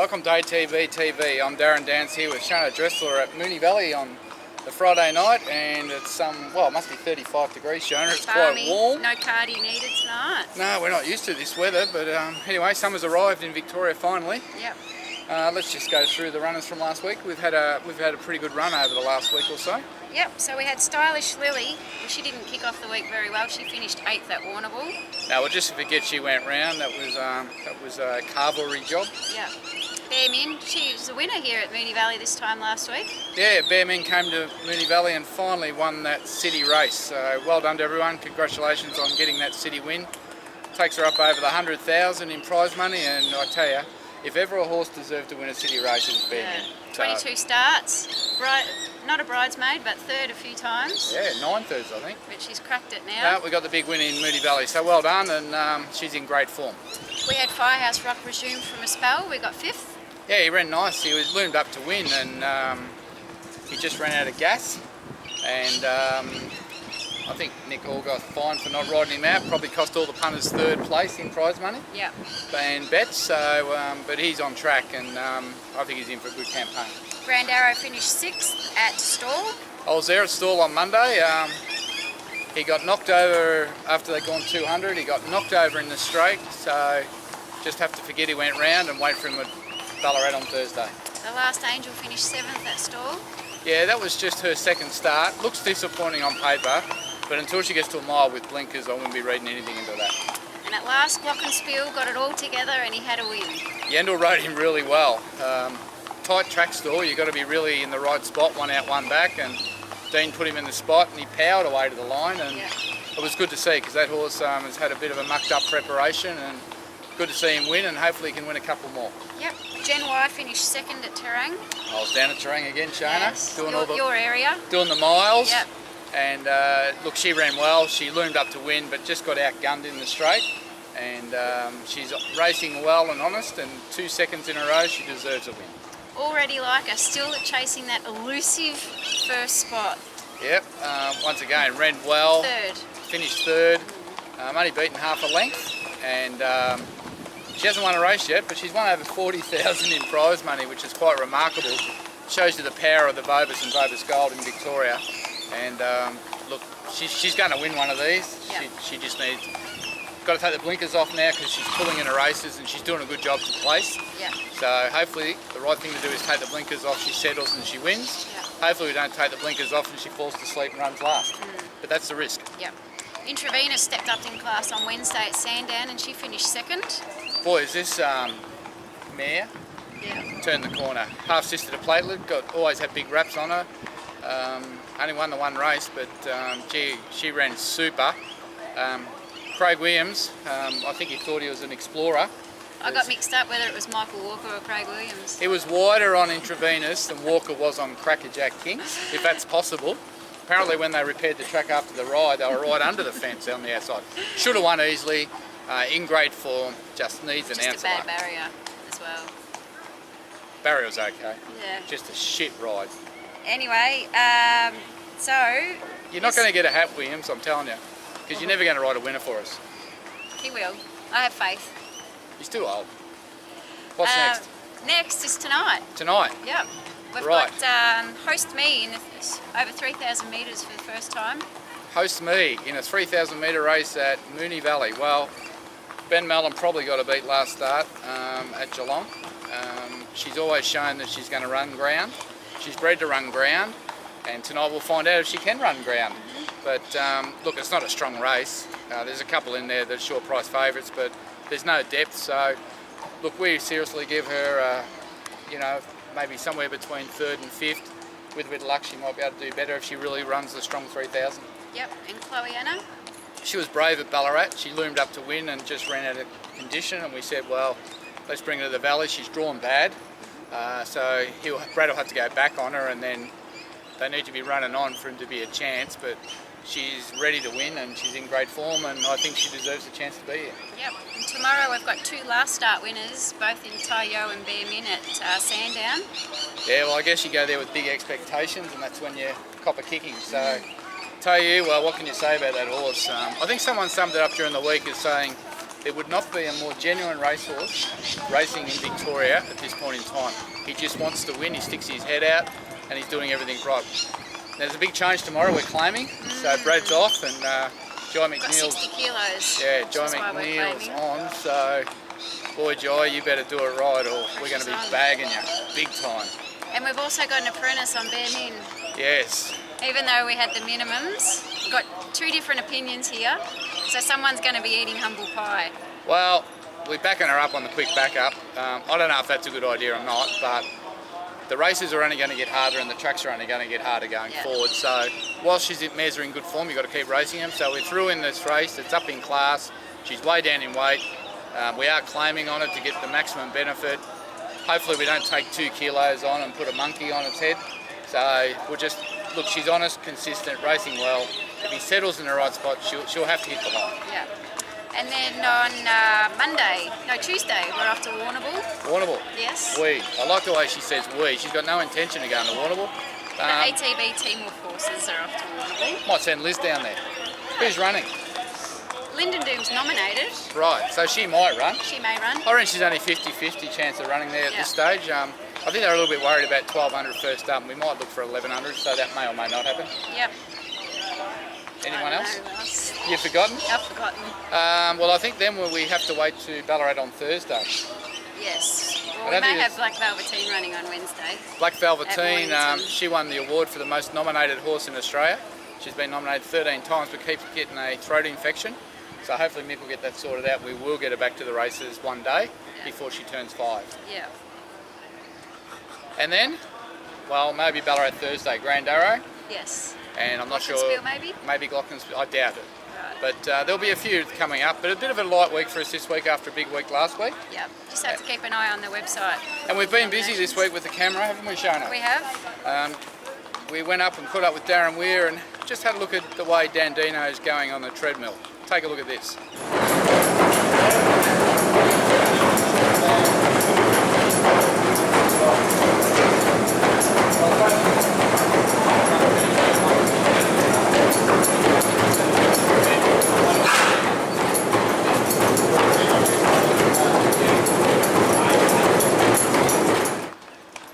Welcome to ATV TV. I'm Darren Dance here with Shana Dressler at Moonee Valley on the Friday night, and it's it must be 35 degrees, Shana. It's quite warm. No cardi needed tonight. No, we're not used to this weather, but anyway, summer's arrived in Victoria finally. Yep. Let's just go through the runners from last week. We've had a pretty good run over the last week or so. Yep, so we had Stylish Lily. Well, she didn't kick off the week very well. She finished 8th at Warrnambool. Now, well, just to forget she went round, that was a cavalry job. Yeah. Bear Min, she was the winner here at Moonee Valley this time last week. Yeah, Bear Min came to Moonee Valley and finally won that city race. So well done to everyone. Congratulations on getting that city win. Takes her up over the 100,000 in prize money, and I tell you, if ever a horse deserved to win a city race, it was Bear Min. 22 starts. Not a bridesmaid, but third a few times. Yeah, 9 thirds, I think. But she's cracked it now. No, we got the big win in Moonee Valley, so well done, and she's in great form. We had Firehouse Rock resume from a spell. We got 5th. Yeah, he ran nice. He was loomed up to win, and he just ran out of gas. And I think Nick Hall got fined for not riding him out. Probably cost all the punters third place in prize money. Yeah. And bets. So, but he's on track, and I think he's in for a good campaign. Grand Arrow finished 6th at Stall. I was there at Stall on Monday. He got knocked over after they'd gone 200. He got knocked over in the straight, so just have to forget he went round and wait for him at Ballarat on Thursday. The Last Angel finished 7th at Stall. Yeah, that was just her second start. Looks disappointing on paper, but until she gets to a mile with blinkers, I wouldn't be reading anything into that. And at last, Glockenspiel got it all together and he had a win. Yendall rode him really well. Tight track stall, you've got to be really in the right spot, one out, one back, and Dean put him in the spot and he powered away to the line, and it was good to see because that horse has had a bit of a mucked up preparation, and good to see him win, and hopefully he can win a couple more. Yep. Gen Y finished 2nd at Terang. I was down at Terang again, Shana, yes. doing your area. Doing the miles. Yep. And look, she ran well. She loomed up to win, but just got outgunned in the straight. And she's racing well and honest, and 2 seconds in a row, she deserves a win. Already Like Her, still chasing that elusive first spot. Yep, once again, ran well. Third. Finished third. Only beaten half a length, and she hasn't won a race yet, but she's won over 40,000 in prize money, which is quite remarkable. Shows you the power of the Vobis and Vobis Gold in Victoria. And look, she's going to win one of these. Yep. She just needs... Got to take the blinkers off now because she's pulling in her races and she's doing a good job to place. Yeah. So hopefully the right thing to do is take the blinkers off, she settles and she wins. Yeah. Hopefully we don't take the blinkers off and she falls to sleep and runs last. But that's the risk. Yep. Intravenous stepped up in class on Wednesday at Sandown and she finished 2nd. Boy, is this mare turned the corner. Half sister to Platelet, always had big raps on her. Only won the one race, but gee, she ran super. Craig Williams, I think he thought he was an explorer. I got mixed up whether it was Michael Walker or Craig Williams. It was wider on Intravenous than Walker was on Crackerjack King, if that's possible. Apparently when they repaired the track after the ride, they were right under the fence on the outside. Should have won easily, in great form, just needs an ounce of Just a bad luck. barrier as well. Barrier was okay. Yeah. Just a shit ride. Anyway, so... You're not going to get a hat, Williams, I'm telling you. Because you're never going to ride a winner for us. He will. I have faith. He's too old. What's next? Next is tonight. Tonight? Yep. We've Right. got Host Me in over 3,000 metres for the first time. Host Me in a 3,000 metre race at Moonee Valley. Well, Ben Mellon probably got a beat last start at Geelong. She's always shown that she's going to run ground. She's bred to run ground, and tonight we'll find out if she can run ground. But look, it's not a strong race. There's a couple in there that are short price favourites, but there's no depth. So look, we seriously give her, maybe somewhere between 3rd and 5th. With a bit of luck, she might be able to do better if she really runs the strong 3,000. Yep, and Chloe Anna. She was brave at Ballarat. She loomed up to win and just ran out of condition, and we said, well, let's bring her to the Valley. She's drawn bad, so Brad will have to go back on her, and then they need to be running on for him to be a chance, but she's ready to win and she's in great form, and I think she deserves a chance to be here. Yep, and tomorrow we've got 2 last start winners, both in Tayo and Bear Min at Sandown. Yeah, well, I guess you go there with big expectations, and that's when you cop a kicking. So, Tayo, well, what can you say about that horse? I think someone summed it up during the week as saying there would not be a more genuine racehorse racing in Victoria at this point in time. He just wants to win, he sticks his head out and he's doing everything right. There's a big change tomorrow, we're claiming, so Brad's off and Jai Got McNeil's 60 kilos. yeah, which Jai is why we're McNeil's claiming. on, so boy Jai, you better do it right or we're going to be Pressure's on. bagging you big time. And we've also got an apprentice on Bear Min. Yes. Even though we had the minimums, we've got two different opinions here. So someone's going to be eating humble pie. Well, we're backing her up on the quick backup. I don't know if that's a good idea or not, but the races are only going to get harder and the tracks are only going to get harder going Yeah. forward. So while she's in good form, you've got to keep racing him. So we threw in this race, it's up in class. She's way down in weight. We are claiming on it to get the maximum benefit. Hopefully we don't take 2 kilos on and put a monkey on its head. So we'll just, look, she's honest, consistent, racing well. If he settles in the right spot, she'll have to hit the line. Yeah. And then on Tuesday, we're off to Warrnambool. Warrnambool. Yes. We. I like the way she says we. She's got no intention of going to Warrnambool. The ATB team of horses are off to Warrnambool. Might send Liz down there. Who's running? Lyndon Doom's nominated. Right, so she might run. She may run. I reckon she's only 50-50 chance of running there at Yeah. this stage. I think they're a little bit worried about 1200 first up, and we might look for 1100, so that may or may not happen. Yep. Anyone I don't else? know who else. You've forgotten? I've forgotten. Well, I think then we have to wait to Ballarat on Thursday. Yes. Well, I we don't may think have it's- Black Velveteen running on Wednesday. Black Velveteen, Mornington. she won the award for the most nominated horse in Australia. She's been nominated 13 times but keeps getting a throat infection. So hopefully Mick will get that sorted out. We will get her back to the races one day before she turns 5. Yeah. And then, well, maybe Ballarat Thursday, Grand Arrow. Yes. And I'm not sure. Glockenspiel maybe? Maybe Glockenspiel, I doubt it. Right. But there'll be a few coming up. But a bit of a light week for us this week after a big week last week. Yeah. Just have to keep an eye on the website. And we've been busy this week with the camera, haven't we, Shona? We have. We went up and caught up with Darren Weir and just had a look at the way Dandino's going on the treadmill. Take a look at this.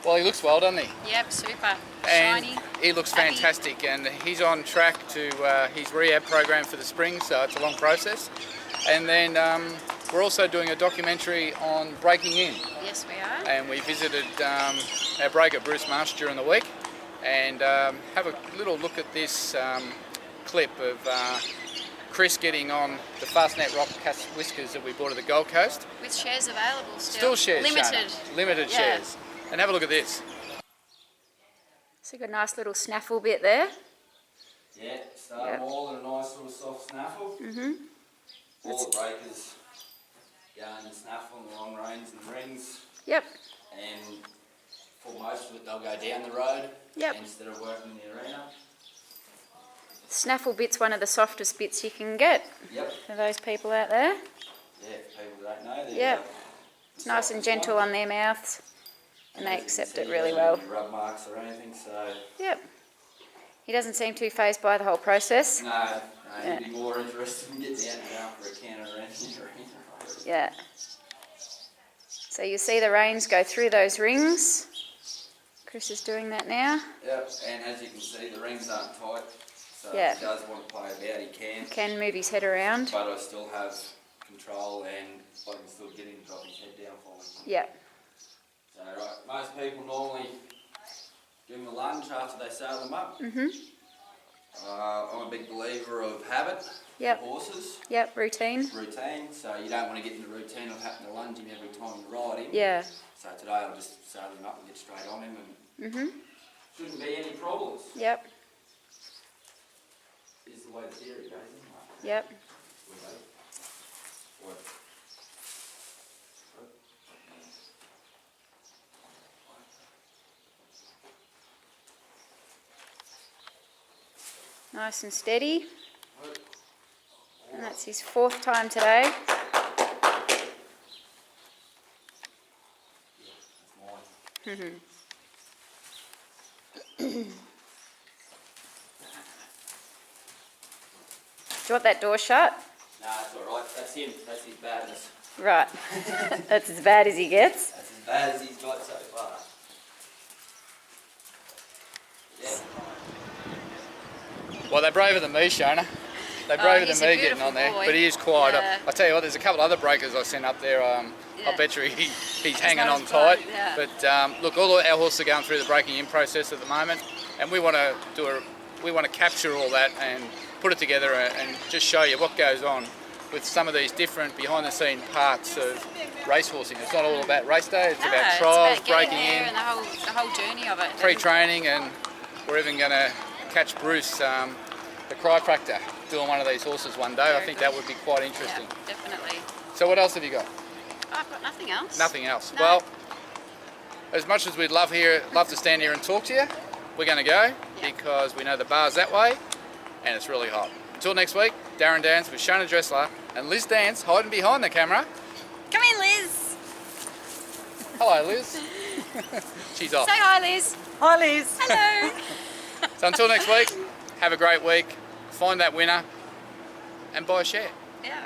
Well, he looks well, doesn't he? Yep. Super. And Shiny. he looks Happy. fantastic, and he's on track to his rehab program for the spring, so it's a long process. And then we're also doing a documentary on breaking in, Yes, we are. and we visited our breaker Bruce Marsh during the week, and have a little look at this clip of Chris getting on the Fastnet Rock Cast Whiskers that we bought at the Gold Coast. With shares available Still still. shares, Limited. Shana. Limited Yeah. shares. And have a look at this. So got a nice little snaffle bit there. Yeah, start Yep. them all in a nice little soft snaffle. All the breakers go in the snaffle and the long reins and rings, Yep. and for most of it they'll go down the road Yep. instead of working in the arena. Snaffle bit's one of the softest bits you can get Yep, for those people out there. yeah, for people that don't know. they're Yep. the It's nice and softest gentle one. on their mouths, and they As you can accept see, it really there's well. no rub marks or anything, so Yep. He doesn't seem too phased by the whole process. no, Yeah. you'd be more interested in getting out and down for a can or anything or anything. Yeah. So you see the reins go through those rings. Chris is doing that now. Yep, and as you can see, the rings aren't tight, so Yeah. if he does want to play about, he can. Can move his head around. But I still have control and I can still get him to drop his head down for me. Yeah. So right, most people normally give them a lunge after they saddle them up. I'm a big believer of habit Yep. for horses, Yep. Routine. routine, so you don't want to get in the routine of having to lunge him every time you ride him. Yeah. So today I'll just saddle him up and get straight on him and shouldn't be any problems. Yep. Is the way the theory goes, isn't it? Yep. What? Nice and steady. And that's his 4th time today. That's mine. Do you want that door shut? Nah, it's alright. That's him. That's his badness. Right. That's as bad as he gets. That's as bad as he's got so far. Yeah. Well, they're braver than me, Shona. They're braver he's than a me getting on there, beautiful boy. but he is quiet. Yeah. I tell you what, there's a couple of other breakers I've sent up there. I bet you he's hanging not on as tight. bright, yeah. But look, all our horses are going through the breaking in process at the moment, and we want to capture all that and put it together and just show you what goes on with some of these different behind-the-scene parts of racehorsing. It's not all about race day; it's about trials, it's about breaking getting there in, and the whole journey of it. pre-training, and we're even going to catch Bruce, the chiropractor, doing one of these horses one day. I Very think good. that would be quite interesting. Yeah, definitely. So what else have you got? I've got nothing else. Nothing else. No. Well, as much as we'd love to stand here and talk to you, we're going to go because we know the bar's that way and it's really hot. Until next week, Darren Dance with Shona Dressler and Liz Dance hiding behind the camera. Come in, Liz. Hello, Liz. She's off. Say hi, Liz. Hi, Liz. Hello. So until next week, have a great week, find that winner and buy a share. Yeah.